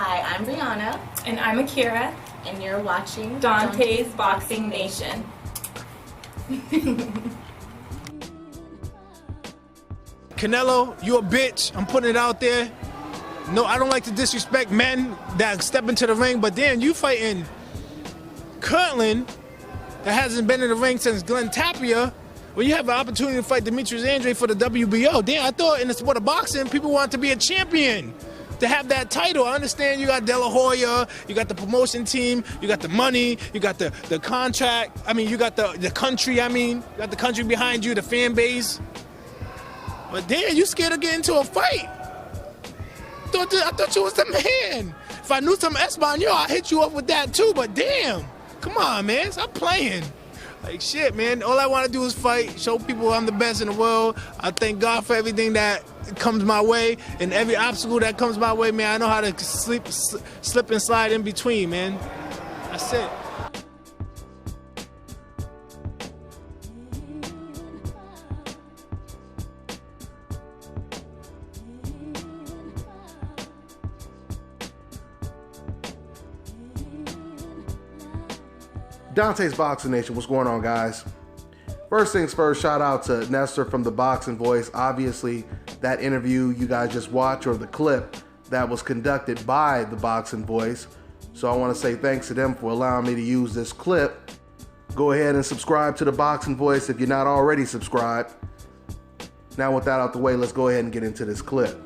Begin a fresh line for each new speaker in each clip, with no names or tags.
Hi, I'm Brianna.
And I'm Akira.
And you're watching
Dante's Boxing Nation.
Canelo, you a bitch. I'm putting it out there. No, I don't like to disrespect men that step into the ring, but then you fighting Kirtland that hasn't been in the ring since Glenn Tapia. When you have an opportunity to fight Demetrius Andrade for the WBO, damn, I thought in the sport of boxing, people want to be a champion, to have that title. I understand you got De La Hoya, you got the promotion team, you got the money, you got the contract, you got the country, you got the country behind you, the fan base. But damn, you scared of getting into a fight. I thought you was the man. If I knew some Espanol, I'd hit you up with that too, but damn. Come on, man, stop playing. Like shit, man, all I want to do is fight, show people I'm the best in the world. I thank God for everything that comes my way, and every obstacle that comes my way, man, I know how to slip and slide in between, man. That's it.
Dante's Boxing Nation, what's going on, guys? First things first, shout out to Nestor from The Boxing Voice. Obviously, that interview you guys just watched, or the clip that was conducted by The Boxing Voice. So I want to say thanks to them for allowing me to use this clip. Go ahead and subscribe to The Boxing Voice if you're not already subscribed. Now with that out the way, let's go ahead and get into this clip.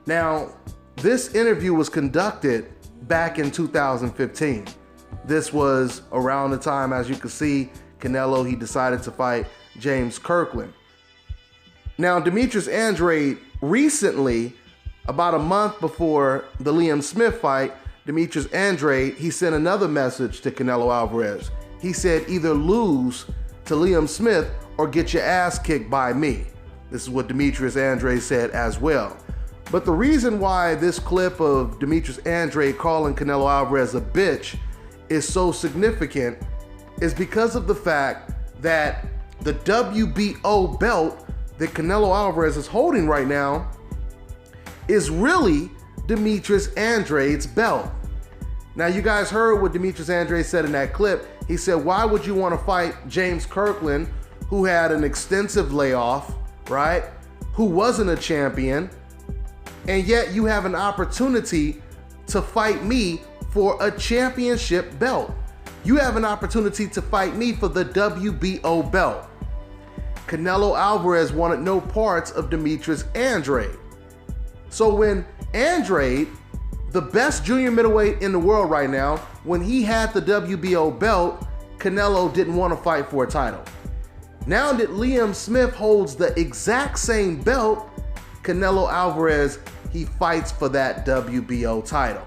Now, this interview was conducted back in 2015. This was around the time, as you can see, Canelo, he decided to fight James Kirkland. Now, Demetrius Andrade recently, about a month before the Liam Smith fight, Demetrius Andrade, he sent another message to Canelo Alvarez. He said, either lose to Liam Smith or get your ass kicked by me. This is what Demetrius Andrade said as well. But the reason why this clip of Demetrius Andrade calling Canelo Alvarez a bitch is so significant is because of the fact that the WBO belt that Canelo Alvarez is holding right now is really Demetrius Andrade's belt. Now, you guys heard what Demetrius Andrade said in that clip. He said, why would you want to fight James Kirkland, who had an extensive layoff, right? Who wasn't a champion, and yet you have an opportunity to fight me for a championship belt. You have an opportunity to fight me for the WBO belt. Canelo Alvarez wanted no parts of Demetrius Andrade. So when Andrade, the best junior middleweight in the world right now, when he had the WBO belt, Canelo didn't want to fight for a title. Now that Liam Smith holds the exact same belt, Canelo Alvarez, he fights for that WBO title.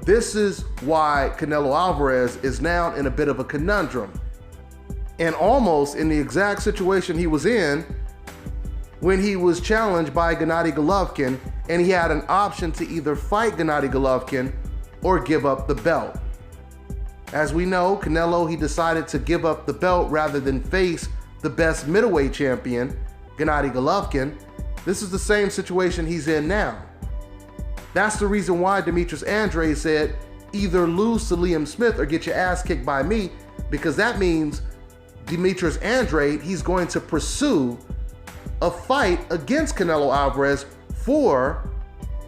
This is why Canelo Alvarez is now in a bit of a conundrum, and almost in the exact situation he was in when he was challenged by Gennady Golovkin, and he had an option to either fight Gennady Golovkin or give up the belt. As we know, Canelo, he decided to give up the belt rather than face the best middleweight champion, Gennady Golovkin. This is the same situation he's in now. That's the reason why Demetrius Andrade said, either lose to Liam Smith or get your ass kicked by me, because that means Demetrius Andrade, he's going to pursue a fight against Canelo Alvarez for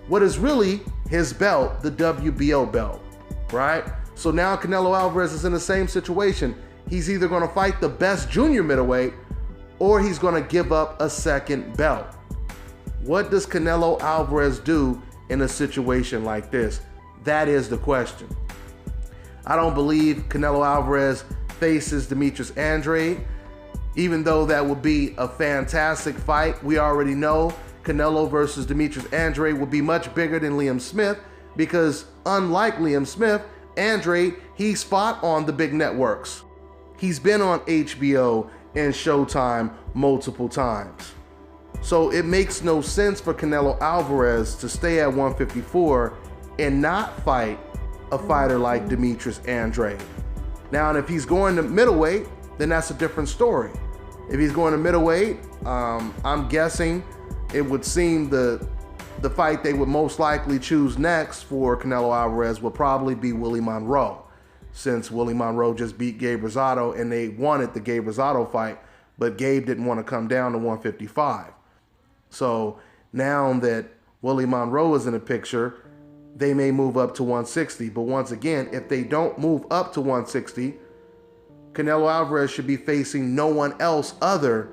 what is really his belt, the WBO belt, right? So now Canelo Alvarez is in the same situation. He's either going to fight the best junior middleweight or he's going to give up a second belt. What does Canelo Alvarez do in a situation like this? That is the question. I don't believe Canelo Alvarez faces Demetrius Andrade, even though that would be a fantastic fight. We already know Canelo versus Demetrius Andrade will be much bigger than Liam Smith, because unlike Liam Smith, Andrade, he's fought on the big networks. He's been on HBO and Showtime multiple times. So it makes no sense for Canelo Alvarez to stay at 154 and not fight a fighter like Demetrius Andrade. Now, and if he's going to middleweight, then that's a different story. If he's going to middleweight, I'm guessing it would seem the the fight they would most likely choose next for Canelo Alvarez would probably be Willie Monroe, since Willie Monroe just beat Gabe Rosado and they wanted the Gabe Rosado fight, but Gabe didn't want to come down to 155. So now that Willie Monroe is in the picture, they may move up to 160. But once again, if they don't move up to 160, Canelo Alvarez should be facing no one else other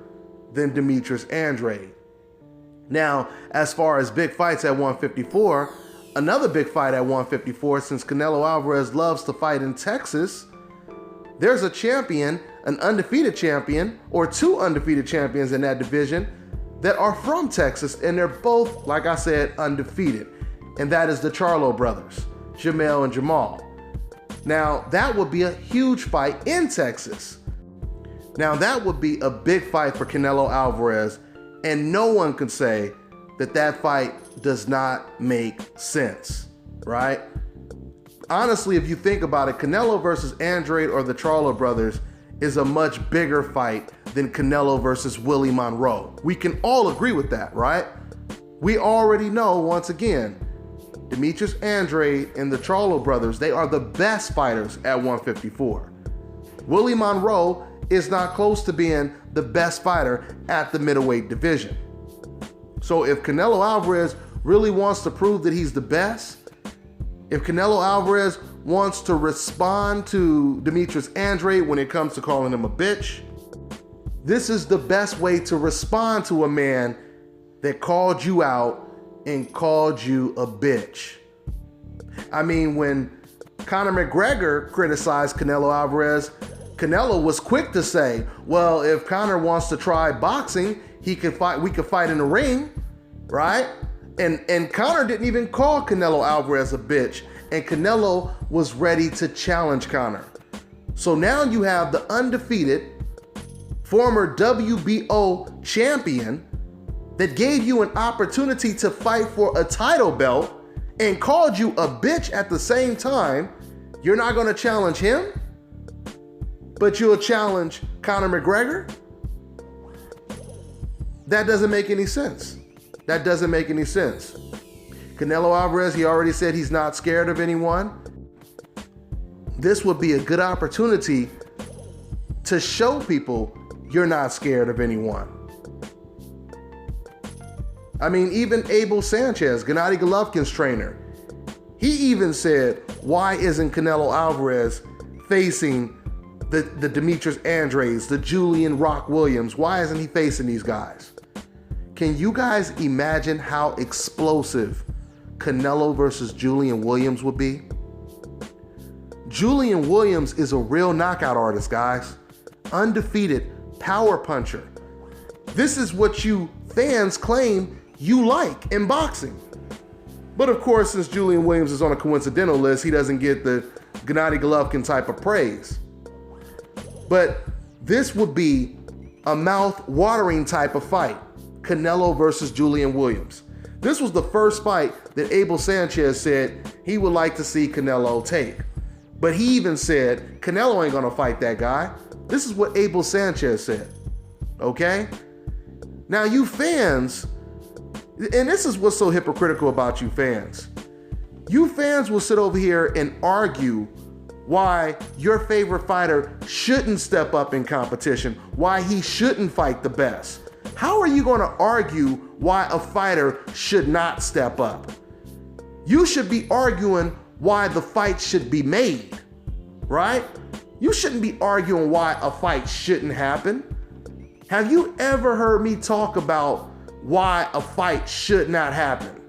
than Demetrius Andrade. Now, as far as big fights at 154, another big fight at 154, since Canelo Alvarez loves to fight in Texas, there's a champion, an undefeated champion, or two undefeated champions in that division that are from Texas, and they're both, like I said, undefeated. And that is the Charlo brothers, Jamel and Jamal. Now, that would be a huge fight in Texas. Now, that would be a big fight for Canelo Alvarez, and no one can say that that fight does not make sense, right? Honestly, if you think about it, Canelo versus Andrade or the Charlo brothers is a much bigger fight than Canelo versus Willie Monroe. We can all agree with that, right? We already know, once again, Demetrius Andrade and the Charlo brothers, they are the best fighters at 154. Willie Monroe is not close to being the best fighter at the middleweight division. So if Canelo Alvarez really wants to prove that he's the best, if Canelo Alvarez wants to respond to Demetrius Andrade when it comes to calling him a bitch, this is the best way to respond to a man that called you out and called you a bitch. I mean, when Conor McGregor criticized Canelo Alvarez, Canelo was quick to say, well, if Conor wants to try boxing, we could fight in the ring, right? And Conor didn't even call Canelo Alvarez a bitch, and Canelo was ready to challenge Conor. So now you have the undefeated former WBO champion that gave you an opportunity to fight for a title belt and called you a bitch at the same time. You're not going to challenge him, but you'll challenge Conor McGregor? That doesn't make any sense. That doesn't make any sense. Canelo Alvarez, he already said he's not scared of anyone. This would be a good opportunity to show people you're not scared of anyone. I mean, even Abel Sanchez, Gennady Golovkin's trainer, he even said, why isn't Canelo Alvarez facing the Demetrius Andrades, the Julian Rock Williams? Why isn't he facing these guys? Can you guys imagine how explosive Canelo versus Julian Williams would be? Julian Williams is a real knockout artist, guys. Undefeated power puncher. This is what you fans claim you like in boxing. But of course, since Julian Williams is on a coincidental list, he doesn't get the Gennady Golovkin type of praise. But this would be a mouth-watering type of fight. Canelo versus Julian Williams. This was the first fight that Abel Sanchez said he would like to see Canelo take. But he even said, Canelo ain't gonna fight that guy. This is what Abel Sanchez said, okay? Now you fans, and this is what's so hypocritical about you fans. You fans will sit over here and argue why your favorite fighter shouldn't step up in competition, why he shouldn't fight the best. How are you going to argue why a fighter should not step up? You should be arguing why the fight should be made, right? You shouldn't be arguing why a fight shouldn't happen. Have you ever heard me talk about why a fight should not happen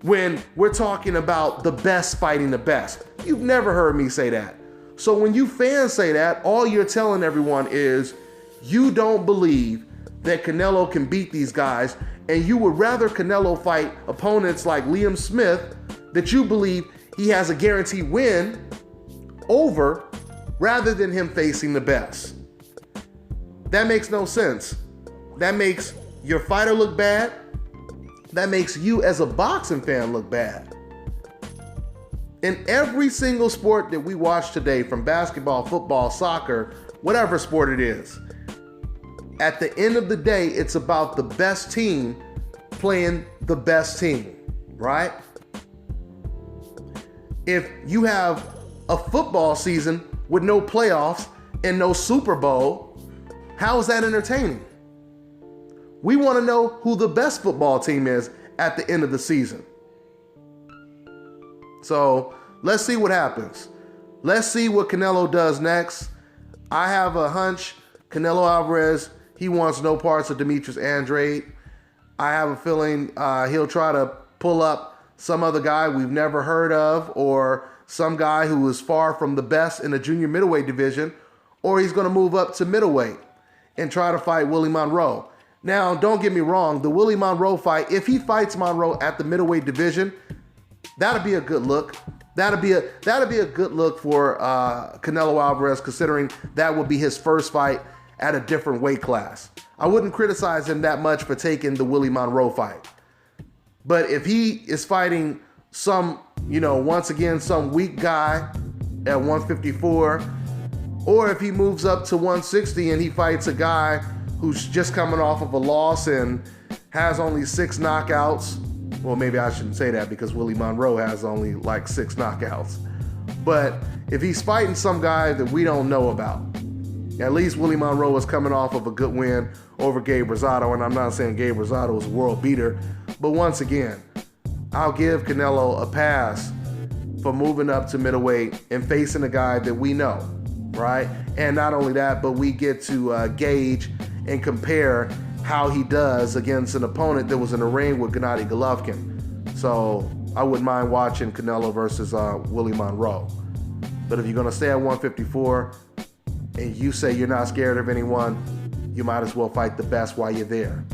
when we're talking about the best fighting the best? You've never heard me say that. So when you fans say that, all you're telling everyone is you don't believe that Canelo can beat these guys, and you would rather Canelo fight opponents like Liam Smith that you believe he has a guaranteed win over, rather than him facing the best. That makes no sense. That makes your fighter look bad. That makes you as a boxing fan look bad. In every single sport that we watch today, from basketball, football, soccer, whatever sport it is, at the end of the day, it's about the best team playing the best team. right? If you have a football season with no playoffs and no Super Bowl, how is that entertaining? We want to know who the best football team is at the end of the season. So let's see what happens. Let's see what Canelo does next. I have a hunch Canelo Alvarez, he wants no parts of Demetrius Andrade. I have a feeling he'll try to pull up some other guy we've never heard of, or some guy who is far from the best in the junior middleweight division, or he's going to move up to middleweight and try to fight Willie Monroe. Now, don't get me wrong, the Willie Monroe fight, if he fights Monroe at the middleweight division, that'll be a good look. That'll be a good look for Canelo Alvarez, considering that will be his first fight at a different weight class. I wouldn't criticize him that much for taking the Willie Monroe fight. But if he is fighting some, once again, some weak guy at 154, or if he moves up to 160 and he fights a guy who's just coming off of a loss and has only 6 knockouts, well, maybe I shouldn't say that because Willie Monroe has only like 6 knockouts. But if he's fighting some guy that we don't know about, at least Willie Monroe is coming off of a good win over Gabe Rosado, and I'm not saying Gabe Rosado is a world beater, but once again, I'll give Canelo a pass for moving up to middleweight and facing a guy that we know, right? And not only that, but we get to gauge and compare how he does against an opponent that was in the ring with Gennady Golovkin. So I wouldn't mind watching Canelo versus Willie Monroe. But if you're gonna stay at 154 and you say you're not scared of anyone, you might as well fight the best while you're there.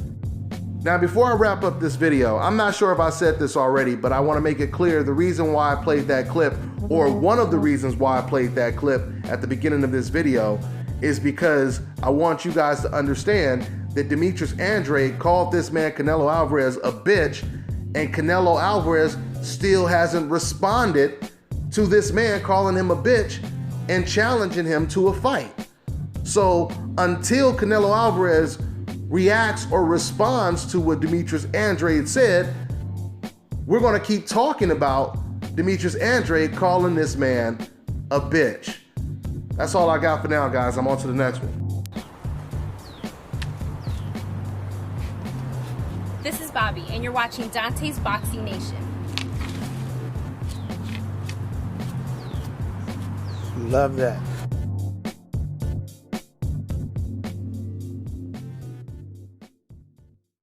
Now, before I wrap up this video, I'm not sure if I said this already, but I want to make it clear the reason why I played that clip, or one of the reasons why I played that clip at the beginning of this video, is because I want you guys to understand that Demetrius Andrade called this man Canelo Alvarez a bitch, and Canelo Alvarez still hasn't responded to this man calling him a bitch and challenging him to a fight. So until Canelo Alvarez reacts or responds to what Demetrius Andrade said, we're going to keep talking about Demetrius Andrade calling this man a bitch. That's all I got for now, guys. I'm on to the next one.
This is Bobby, and you're watching Dante's Boxing Nation.
Love that.